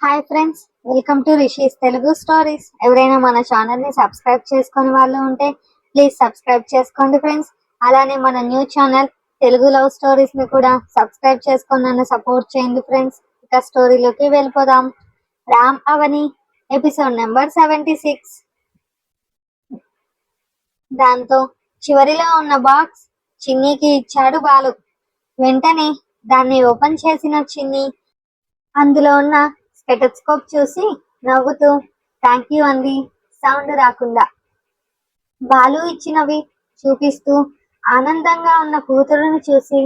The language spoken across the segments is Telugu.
Hi friends, welcome to rishis Telugu stories. ఎవరైనా మన ఛానల్ ని సబ్స్క్రైబ్ చేసుకుని వాళ్ళు ఉంటే ప్లీజ్ సబ్స్క్రైబ్ చేసుకోండి ఫ్రెండ్స్. అలానే మన new channel Telugu love stories ని కూడా సబ్స్క్రైబ్ చేసుకొని నన్ను సపోర్ట్ చేయండి ఫ్రెండ్స్. ఇక స్టోరీలోకి వెళ్ళిపోదాం. రామ్ అవని ఎపిసోడ్ నెంబర్ 76. దాంతో చివరిలో ఉన్న బాక్స్ చిన్నీకి ఇచ్చాడు బాలు. వెంటనే దాన్ని ఓపెన్ చేసిన చిన్ని అందులో ఉన్న స్టెటస్కోప్ చూసి నవ్వుతూ థ్యాంక్ యూ అంది, సౌండ్ రాకుండా. బాలు ఇచ్చినవి చూపిస్తూ ఆనందంగా ఉన్న కూతురుని చూసి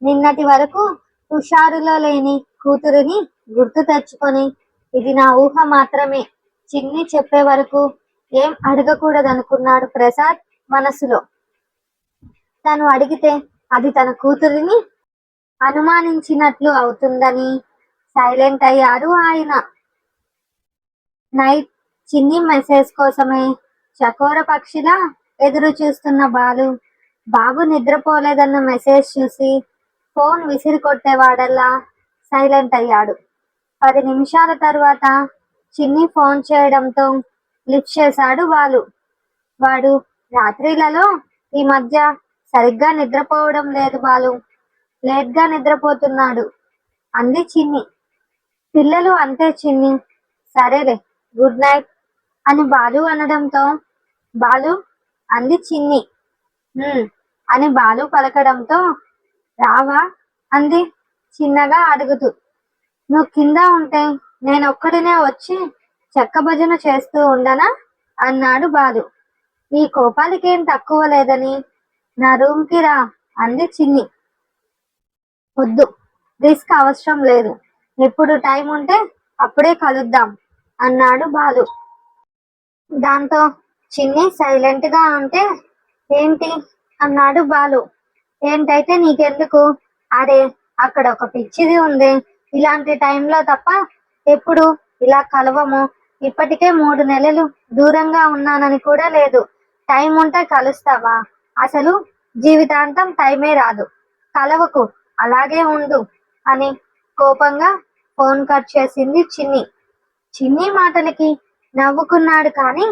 నిన్నటి వరకు హుషారులో లేని కూతురుని గుర్తు తెచ్చుకొని ఇది నా ఊహ మాత్రమే, చిన్ని చెప్పే వరకు ఏం అడగకూడదనుకున్నాడు ప్రసాద్ మనసులో. తను అడిగితే అది తన కూతురిని అనుమానించినట్లు అవుతుందని సైలెంట్ అయ్యారు ఆయన. నైట్ చిన్ని మెసేజ్ కోసమే చకోర పక్షిలా ఎదురు చూస్తున్న బాబు నిద్రపోలేదన్న మెసేజ్ చూసి ఫోన్ విసిరి కొట్టేవాడల్లా సైలెంట్ అయ్యాడు. 10 నిమిషాల తర్వాత చిన్ని ఫోన్ చేయడంతో లిఫ్ట్ చేశాడు బాలు. వాడు రాత్రిలలో ఈ మధ్య సరిగ్గా నిద్రపోవడం లేదు బాలు, లేట్గా నిద్రపోతున్నాడు అంది చిన్ని. పిల్లలు అంతే చిన్ని, సరేలే గుడ్ నైట్ అని బాలు అనడంతో బాలు అంది చిన్ని. అని బాలు పలకడంతో రావా అంది చిన్నగా అడుగుతూ. నువ్వు కింద ఉంటే నేనొక్కడినే వచ్చి చెక్క భజన చేస్తూ ఉండనా అన్నాడు బాలు. ఈ కోపాలకేం తక్కువ లేదని నా రూమ్కి రా అంది చిన్ని. వద్దు, రిస్క్ అవసరం లేదు, ఎప్పుడు టైం ఉంటే అప్పుడే కలుద్దాం అన్నాడు బాలు. దాంతో చిన్ని సైలెంట్ గా ఉంటే ఏంటి అన్నాడు బాలు. ఏంటైతే నీకెందుకు, అరే అక్కడ ఒక పిచ్చిది ఉంది, ఇలాంటి టైంలో తప్ప ఎప్పుడు ఇలా కలవము, ఇప్పటికే 3 నెలలు దూరంగా ఉన్నానని కూడా లేదు, టైం ఉంటే కలుస్తావా, అసలు జీవితాంతం టైమే రాదు, కలవకు అలాగే ఉండు అని కోపంగా ఫోన్ కట్ చేసింది చిన్ని. చిన్ని మాటలకి నవ్వుకున్నాడు కానీ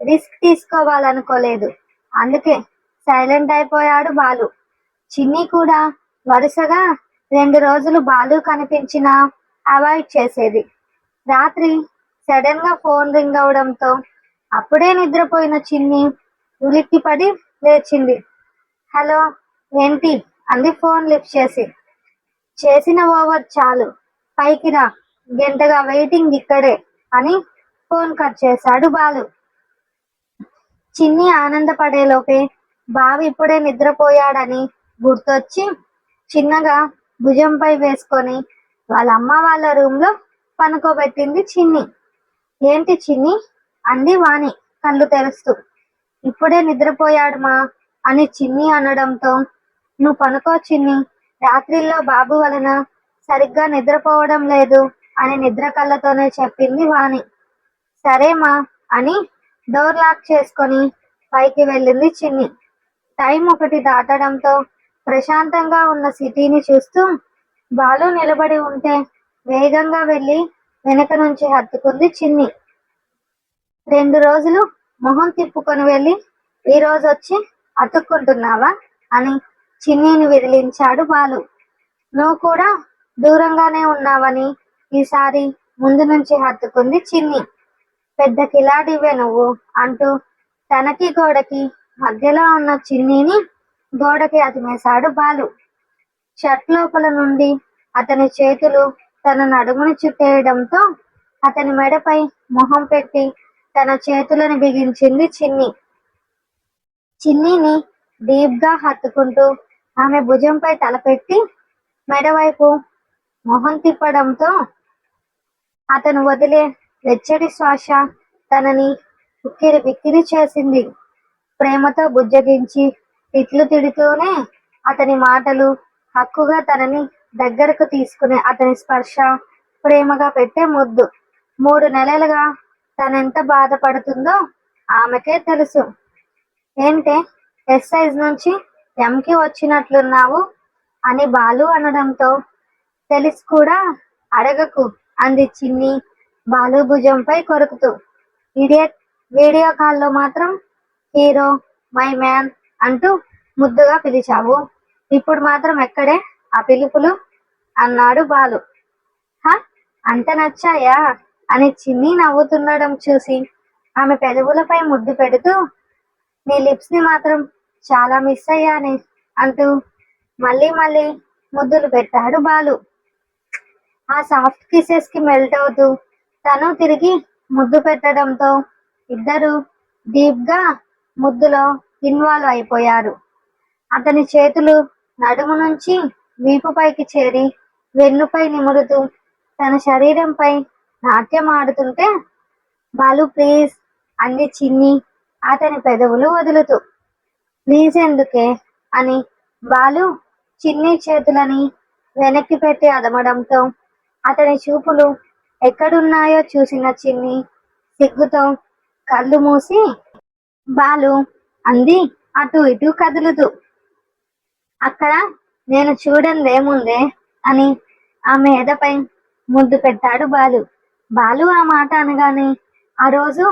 రిస్క్ తీసుకోవాలనుకోలేదు, అందుకే సైలెంట్ అయిపోయాడు బాలు. చిన్ని కూడా వరుసగా 2 రోజులు బాలు కనిపించినా అవాయిడ్ చేసేది. రాత్రి సడన్ గా ఫోన్ రింగ్ అవడంతో అప్పుడే నిద్రపోయిన చిన్ని ఉలిక్కిపడి లేచింది. హలో ఏంటి అంది ఫోన్ లిఫ్ట్ చేసి. చేసిన ఓవర్ చాలు, పైకి రా, గంటగా వెయిటింగ్ ఇక్కడే అని ఫోన్ కట్ చేశాడు బాలు. చిన్ని ఆనందపడేలోపే బావ ఇప్పుడే నిద్రపోయాడని గుర్తొచ్చి చిన్నగా భుజంపై వేసుకొని వాళ్ళ అమ్మ వాళ్ళ రూమ్ లో పనుకోబెట్టింది చిన్ని. ఏంటి చిన్ని అంది వాణి కళ్ళు తెరుస్తూ. ఇప్పుడే నిద్రపోయాడు మా అని చిన్ని అనడంతో నువ్వు పనుకో చిన్ని, రాత్రిలో బాబు వలన సరిగ్గా నిద్రపోవడం లేదు అని నిద్ర కళ్ళతోనే చెప్పింది వాణి. సరేమా అని డోర్ లాక్ చేసుకొని పైకి వెళ్ళింది చిన్ని. టైం 1 దాటడంతో ప్రశాంతంగా ఉన్న సిటీని చూస్తూ బాలు నిలబడి ఉంటే వేగంగా వెళ్ళి వెనక నుంచి హత్తుకుంది చిన్ని. 2 రోజులు మొహం తిప్పుకొని వెళ్ళి ఈ రోజు వచ్చి అతుక్కుంటున్నావా అని చిన్నీని విదిలించాడు బాలు. నువ్వు కూడా దూరంగానే ఉన్నావని ఈసారి ముందు నుంచి హత్తుకుంది చిన్ని. పెద్ద కిలాడివే నువ్వు అంటూ తనకి గోడకి మధ్యలో ఉన్న చిన్నీని గోడకి అతిమేశాడు బాలు. షర్ట్ లోపల నుండి అతని చేతులు తన నడుముని చుట్టేయడంతో అతని మెడపై మొహం పెట్టి తన చేతులను బిగించింది చిన్ని. చిన్నీని డీప్ గా హత్తుకుంటూ ఆమె భుజంపై తలపెట్టి మెడవైపు మొహం తిప్పడంతో అతను వదిలే వెచ్చటి శ్వాస తనని ఉక్కిరి బిక్కిరి చేసింది. ప్రేమతో బుజ్జగించి తిట్లు తిడుతూనే అతని మాటలు, హక్కుగా తనని దగ్గరకు తీసుకునే అతని స్పర్శ, ప్రేమగా పెట్టే ముద్దు. 3 నెలలుగా తనెంత బాధపడుతుందో ఆమెకే తెలుసు. ఏంటే ఎస్ సైజ్ నుంచి ఎంకి వచ్చినట్లున్నావు అని బాలు అనడంతో తెలిసి కూడా అడగకు అంది చిన్ని బాలు భుజంపై కొరుకుతూ. ఇడియట్, వీడియో కాల్లో మాత్రం హీరో, మై మ్యాన్ అంటూ ముద్దుగా పిలిచావు, ఇప్పుడు మాత్రం ఎక్కడే ఆ పిలుపులు అన్నాడు బాలు. హ, అంత నచ్చాయా అని చిన్ని నవ్వుతుండడం చూసి ఆమె పెదవులపై ముద్దు పెడుతూ, నీ లిప్స్ ని మాత్రం చాలా మిస్ అయ్యానే అంటూ మళ్ళీ మళ్ళీ ముద్దులు పెట్టాడు బాలు. ఆ సాఫ్ట్ కిసెస్ కి మెల్ట్ అవుతూ తను తిరిగి ముద్దు పెట్టడంతో ఇద్దరు డీప్ గా ముద్దులో ఇన్వాల్వ్ అయిపోయారు. అతని చేతులు నడుము నుంచి వీపుపైకి చేరి వెన్నుపై నిమురుతూ తన శరీరంపై నాట్యం ఆడుతుంటే, బాలు ప్లీజ్ అంది చిన్ని అతని పెదవులు వదులుతూ. ప్లీజ్ ఎందుకే అని బాలు చిన్ని చేతులని వెనక్కి పెట్టి అదమడంతో అతని చూపులు ఎక్కడున్నాయో చూసిన చిన్ని సిగ్గుతో కళ్ళు మూసి, బాలు అంది అటు ఇటు కదులుతూ. అక్కడ నేను చూడందేముందే అని ఆమె ఎదపై ముద్దు పెట్టాడు బాలు. బాలు ఆ మాట అనగానే ఆ రోజు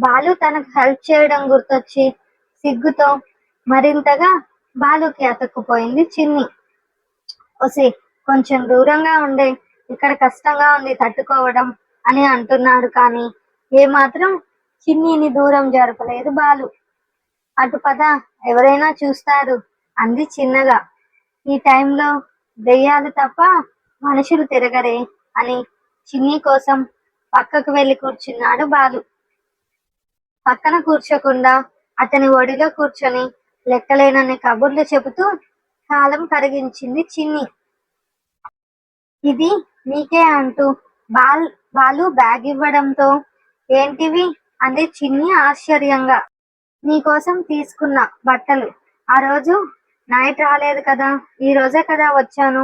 బాలు తనకు హెల్ప్ చేయడం గుర్తొచ్చి సిగ్గుతో మరింతగా బాలుకి అతుక్కుపోయింది చిన్ని. ఒసే, కొంచెం దూరంగా ఉండే, ఇక్కడ కష్టంగా ఉంది తట్టుకోవడం అని అంటున్నాడు కానీ ఏమాత్రం చిన్నిని దూరం జరపలేదు బాలు. అటు పద, ఎవరైనా చూస్తారు అంది చిన్నగా. ఈ టైంలో దెయ్యాలు తప్ప మనుషులు తిరగరే అని చిన్ని కోసం పక్కకు వెళ్లి కూర్చున్నాడు బాలు. పక్కన కూర్చోకుండా అతని ఒడిలో కూర్చొని లెక్కలేనన్ని కబుర్లు చెబుతూ కాలం కరిగించింది చిన్ని. ఇది నీకే అంటూ బాలు బ్యాగ్ ఇవ్వడంతో ఏంటివి అంది చిన్ని ఆశ్చర్యంగా. నీకోసం తీసుకున్న బట్టలు, ఆ రోజు నైట్ రాలేదు కదా, ఈ రోజే కదా వచ్చాను,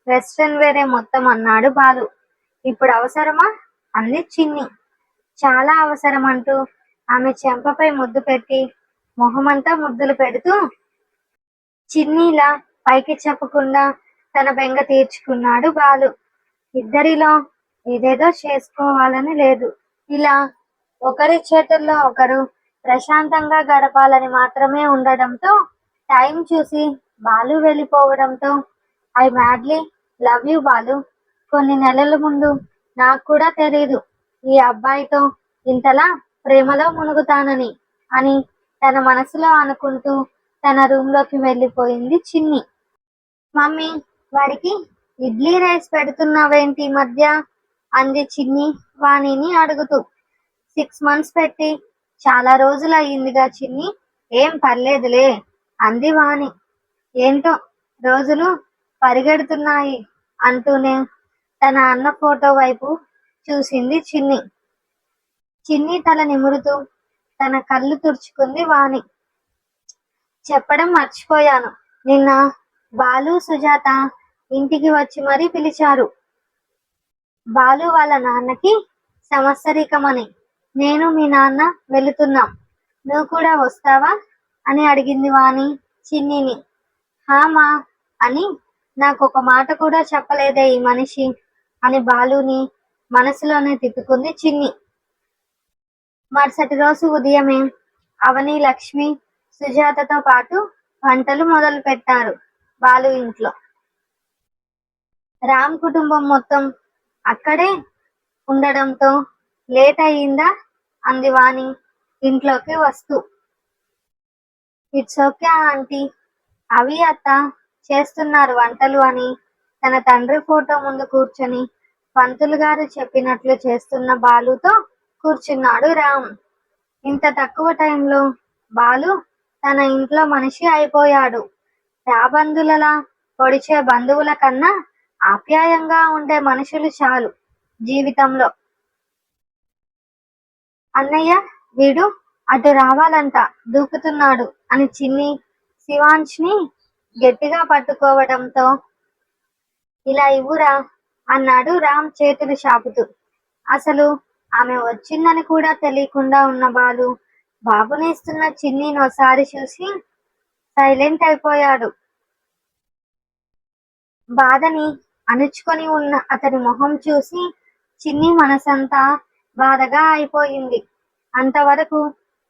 వెస్ట్రన్ వేరే మొత్తం అన్నాడు బాలు. ఇప్పుడు అవసరమా అంది చిన్ని. చాలా అవసరం అంటూ ఆమె చెంపపై ముద్దు పెట్టి మొహమంతా ముద్దులు పెడుతూ చిన్నీలా పైకి చెప్పకుండా తన బెంగ తీర్చుకున్నాడు బాలు. ఇద్దరిలో ఏదేదో చేసుకోవాలని లేదు, ఇలా ఒకరి చేతుల్లో ఒకరు ప్రశాంతంగా గడపాలని మాత్రమే ఉండడంతో టైం చూసి బాలు వెళ్ళిపోవడంతో I madly love you Balu. కొన్ని నెలల ముందు నాకు కూడా తెలీదు ఈ అబ్బాయితో ఇంతలా ప్రేమలో మునుగుతానని అని తన మనసులో అనుకుంటూ తన రూమ్ లోకి వెళ్ళిపోయింది చిన్ని. మమ్మీ, వాడికి ఇడ్లీ రైస్ పెడుతున్నావేంటి ఈ మధ్య అంది చిన్ని వాణిని అడుగుతూ. 6 months పెట్టి చాలా రోజులు అయ్యిందిగా చిన్ని, ఏం పర్లేదులే అంది వాణి. ఏంటో రోజులు పరిగెడుతున్నాయి అంటూనే తన అన్న ఫోటో వైపు చూసింది చిన్ని. చిన్ని తల నిమురుతూ తన కళ్ళు తుడుచుకుంది వాణి. చెప్పడం మర్చిపోయాను, నిన్న బాలు సుజాత ఇంటికి వచ్చి మరీ పిలిచారు. బాలు వాళ్ళ నాన్నకి సంవత్సరికమని. నేను మీ నాన్న వెళుతున్నాం, నువ్వు కూడా వస్తావా అని అడిగింది వాణి చిన్నిని. హామా అని నాకొక మాట కూడా చెప్పలేదే ఈ మనిషి అని బాలుని మనసులోనే తిట్టుకుంది చిన్ని. మరుసటి రోజు ఉదయమే అవని, లక్ష్మి, సుజాతతో పాటు వంటలు మొదలు పెట్టారు బాలు ఇంట్లో. రామ్ కుటుంబం మొత్తం అక్కడే ఉండడంతో లేట్ అయ్యిందా అంది వాణి ఇంట్లోకి వస్తూ. ఇట్స్ ఓకే ఆంటీ, అవి అత్త చేస్తున్నారు వంటలు అని తన తండ్రి ఫోటో ముందు కూర్చొని పంతులు గారు చెప్పినట్లు చేస్తున్న బాలుతో కూర్చున్నాడు రామ్. ఇంత తక్కువ టైంలో బాలు తన ఇంట్లో మనిషి అయిపోయాడు. రాబందులలా పొడిచే బంధువుల కన్నా ఆప్యాయంగా ఉండే మనుషులు చాలు జీవితంలో. అన్నయ్య, వీడు అటు రావాలంట, దూకుతున్నాడు అని చిన్ని శివాంశ్ ని గట్టిగా పట్టుకోవడంతో ఇలా ఇవ్వురా అన్నాడు రామ్ చేతులు చాపుతూ. అసలు ఆమె వచ్చిందని కూడా తెలియకుండా ఉన్న బాలు బాబునేస్తున్న చిన్నిని ఒకసారి చూసి సైలెంట్ అయిపోయాడు. బాధని అణుచుకొని ఉన్న అతని మొహం చూసి చిన్ని మనసంతా బాధగా అయిపోయింది. అంతవరకు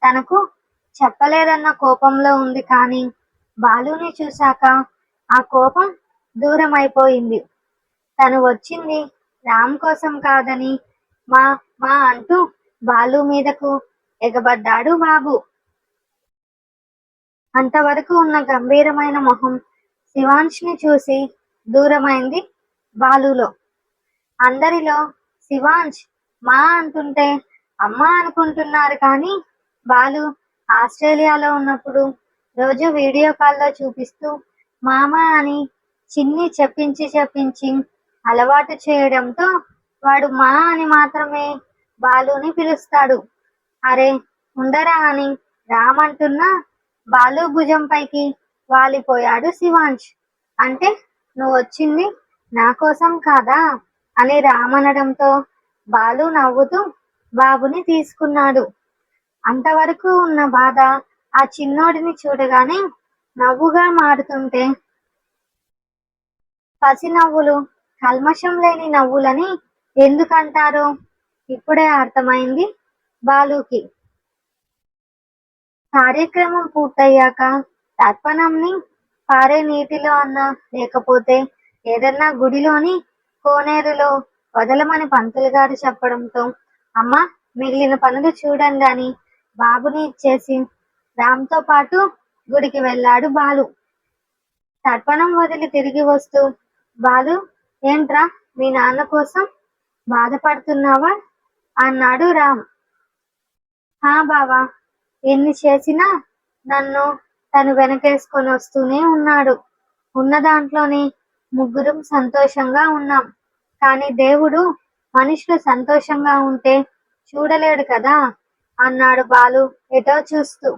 తనకు చెప్పలేదన్న కోపంలో ఉంది, కానీ బాలుని చూశాక ఆ కోపం దూరం అయిపోయింది. తను వచ్చింది రామ్ కోసం కాదని మా మా అంటూ బాలు మీదకు ఎగబడ్డాడు బాబు. అంతవరకు ఉన్న గంభీరమైన మొహం శివాంష్ని చూసి దూరమైంది బాలులో. అందరిలో శివాంష్ మా అంటుంటే అమ్మ అనుకుంటున్నారు, కానీ బాలు ఆస్ట్రేలియాలో ఉన్నప్పుడు రోజు వీడియో కాల్లో చూపిస్తూ మామ అని చిన్ని చెప్పించి చెప్పించి అలవాటు చేయడంతో వాడు మా అని మాత్రమే బాలుని పిలుస్తాడు. అరే ఉండరా అని రామంటున్నా బాలు భుజంపైకి వాలిపోయాడు శివాంష్. అంటే నువ్వు వచ్చింది నా కోసం కాదా అని రామనడంతో బాలు నవ్వుతూ బాబుని తీసుకున్నాడు. అంతవరకు ఉన్న బాధ ఆ చిన్నోడిని చూడగానే నవ్వుగా మారుతుంటే, పసి నవ్వులు కల్మషం లేని నవ్వులని ఎందుకంటారో ఇప్పుడే అర్థమైంది బాలుకి. కార్యక్రమం పూర్తయ్యాక తర్పణంని పారే నీటిలో అన్నా లేకపోతే ఏదన్నా గుడిలోని కోనేరులో వదలమని పంతులు గారు చెప్పడంతో అమ్మ మిగిలిన పనులు చూడండి అని బాబుని ఇచ్చేసి రామ్తో పాటు గుడికి వెళ్ళాడు బాలు. తర్పణం వదిలి తిరిగి వస్తూ, బాలు ఏంట్రా మీ నాన్న కోసం బాధపడుతున్నావా అన్నాడు రామ్. హా బావా, ఎన్ని చేసినా నన్ను తను వెనకేసుకొని వస్తూనే ఉన్నాడు. ఉన్న దాంట్లోనే ముగ్గురం సంతోషంగా ఉన్నాం, కానీ దేవుడు మనుషులు సంతోషంగా ఉంటే చూడలేడు కదా అన్నాడు బాలు ఎటో చూస్తూ.